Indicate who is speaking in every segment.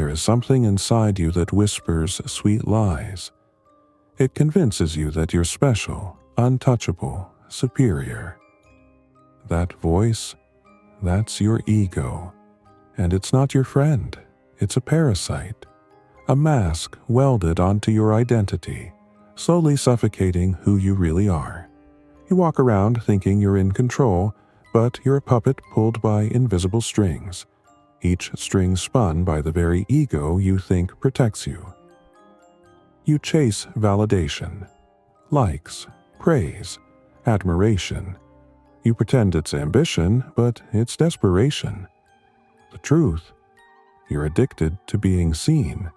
Speaker 1: there is something inside you that whispers sweet lies. It convinces you that you're special, untouchable, superior. That voice, that's your ego. And it's not your friend. It's a parasite, a mask welded onto your identity, slowly suffocating who you really are. You walk around thinking you're in control, but you're a puppet pulled by invisible strings, each string spun by the very ego you think protects you. You chase validation, likes, praise, admiration. You pretend it's ambition, but it's desperation. The truth, you're addicted to being seen,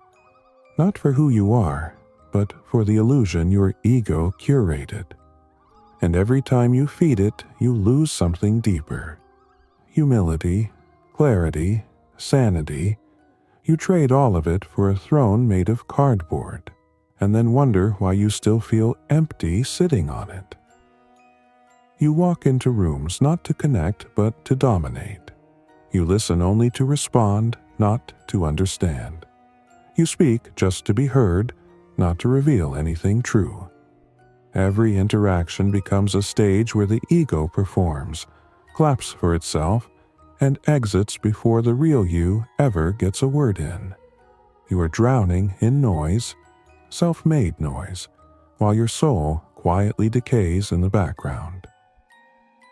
Speaker 1: not for who you are, but for the illusion your ego curated. And every time you feed it, you lose something deeper. Humility, clarity, sanity. You trade all of it for a throne made of cardboard, and then wonder why you still feel empty sitting on it. You walk into rooms not to connect, but to dominate. You listen only to respond, not to understand. You speak just to be heard, not to reveal anything true. Every interaction becomes a stage where the ego performs, claps for itself, and exits before the real you ever gets a word in. You are drowning in noise, self-made noise, while your soul quietly decays in the background.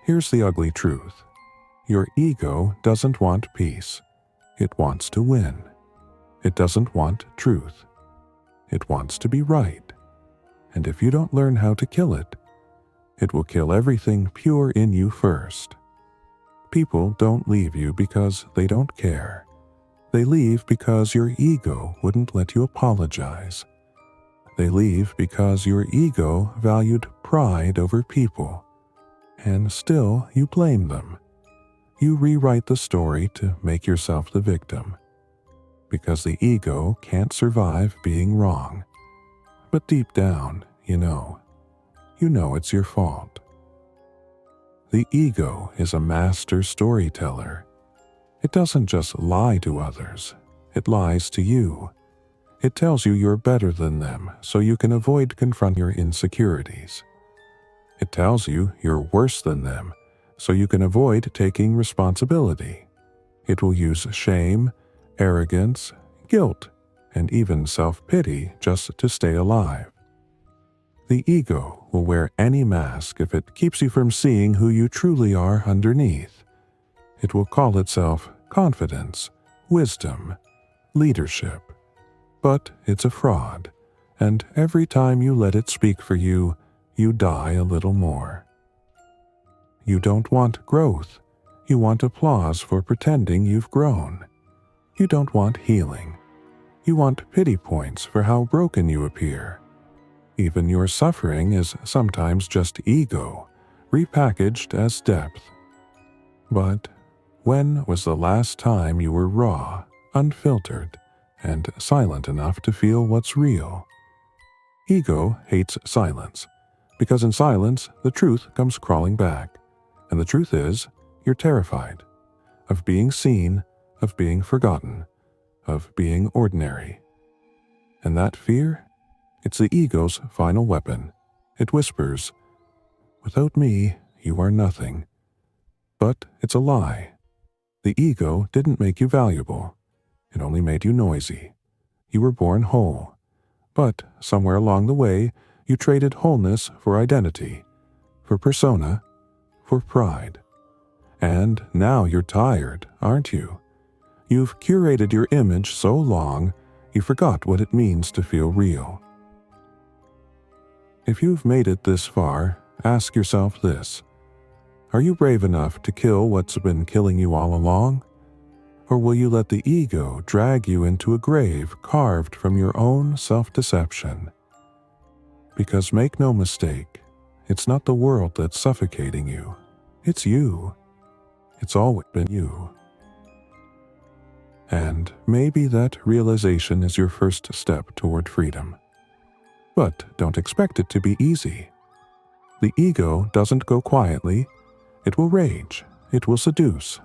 Speaker 1: Here's the ugly truth. Your ego doesn't want peace. It wants to win. It doesn't want truth. It wants to be right. And if you don't learn how to kill it, it will kill everything pure in you first. People don't leave you because they don't care. They leave because your ego wouldn't let you apologize. They leave because your ego valued pride over people. And still you blame them. You rewrite the story to make yourself the victim. Because the ego can't survive being wrong. But deep down, you know it's your fault. The ego is a master storyteller. It doesn't just lie to others, it lies to you. It tells you you're better than them so you can avoid confronting your insecurities. It tells you you're worse than them so you can avoid taking responsibility. It will use shame, arrogance, guilt, and even self-pity just to stay alive. The ego will wear any mask if it keeps you from seeing who you truly are underneath. It will call itself confidence, wisdom, leadership. But it's a fraud, and every time you let it speak for you, you die a little more. You don't want growth. You want applause for pretending you've grown. You don't want healing. You want pity points for how broken you appear. Even your suffering is sometimes just ego, repackaged as depth. But when was the last time you were raw, unfiltered, and silent enough to feel what's real? Ego hates silence, because in silence the truth comes crawling back, and the truth is, you're terrified of being seen, of being forgotten, of being ordinary. And that fear? It's the ego's final weapon. It whispers, "Without me, you are nothing." But it's a lie. The ego didn't make you valuable. It only made you noisy. You were born whole. But somewhere along the way, you traded wholeness for identity, for persona, for pride. And now you're tired, aren't you? You've curated your image so long, you forgot what it means to feel real. If you've made it this far, ask yourself this. Are you brave enough to kill what's been killing you all along? Or will you let the ego drag you into a grave carved from your own self-deception? Because make no mistake, it's not the world that's suffocating you. It's you. It's always been you. And maybe that realization is your first step toward freedom. But don't expect it to be easy. The ego doesn't go quietly. It will rage. It will seduce.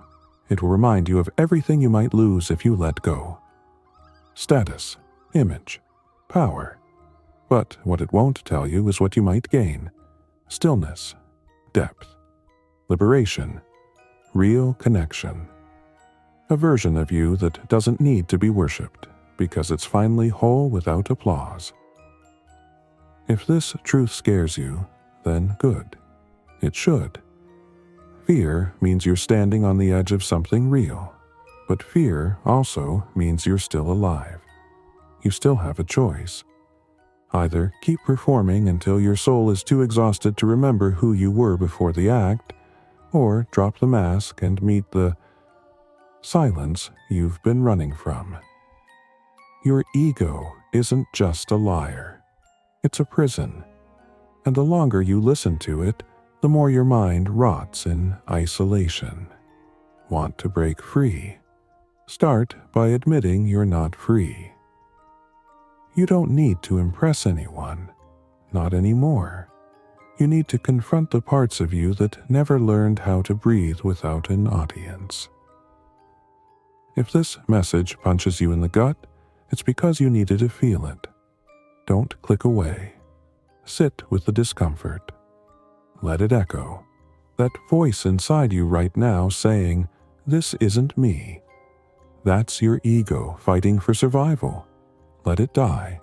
Speaker 1: It will remind you of everything you might lose if you let go. status, image, power. But what it won't tell you is what you might gain: stillness, depth, liberation, real connection. A version of you that doesn't need to be worshipped because it's finally whole without applause. If this truth scares you, then good. It should. Fear means you're standing on the edge of something real, but fear also means you're still alive. You still have a choice. Either keep performing until your soul is too exhausted to remember who you were before the act, or drop the mask and meet the silence you've been running from. Your ego isn't just a liar. It's a prison, and the longer you listen to it, the more your mind rots in isolation. Want to break free? Start by admitting you're not free. You don't need to impress anyone, not anymore. You need to confront the parts of you that never learned how to breathe without an audience. If this message punches you in the gut, it's because you needed to feel it. Don't click away. Sit with the discomfort. Let it echo. That voice inside you right now saying, "This isn't me." That's your ego fighting for survival. Let it die.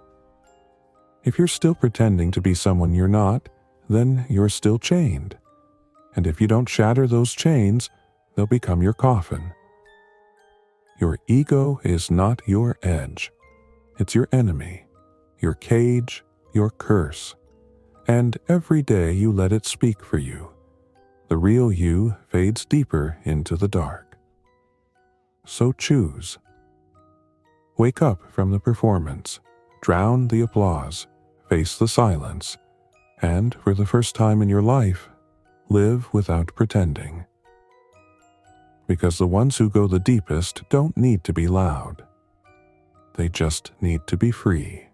Speaker 1: If you're still pretending to be someone you're not, then you're still chained. And if you don't shatter those chains, they'll become your coffin. Your ego is not your edge. It's your enemy, your cage, your curse. And every day you let it speak for you, the real you fades deeper into the dark. So choose. Wake up from the performance, drown the applause, face the silence, and for the first time in your life, live without pretending. Because the ones who go the deepest don't need to be loud. They just need to be free.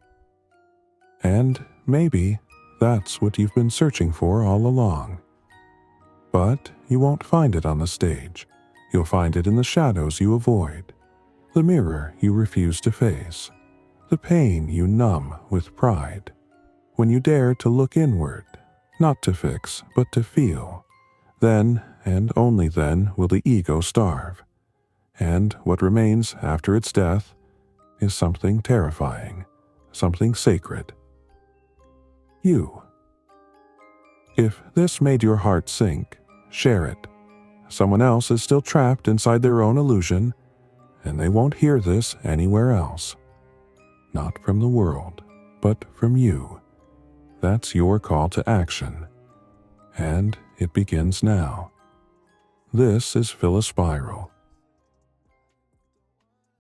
Speaker 1: And maybe that's what you've been searching for all along. But you won't find it on the stage. You'll find it in the shadows you avoid, the mirror you refuse to face, the pain you numb with pride. When you dare to look inward, not to fix, but to feel, then and only then will the ego starve. And what remains after its death is something terrifying, something sacred. You. If this made your heart sink, share it. Someone else is still trapped inside their own illusion, and they won't hear this anywhere else. Not from the world, but from you. That's your call to action. And it begins now. This is Philospiral,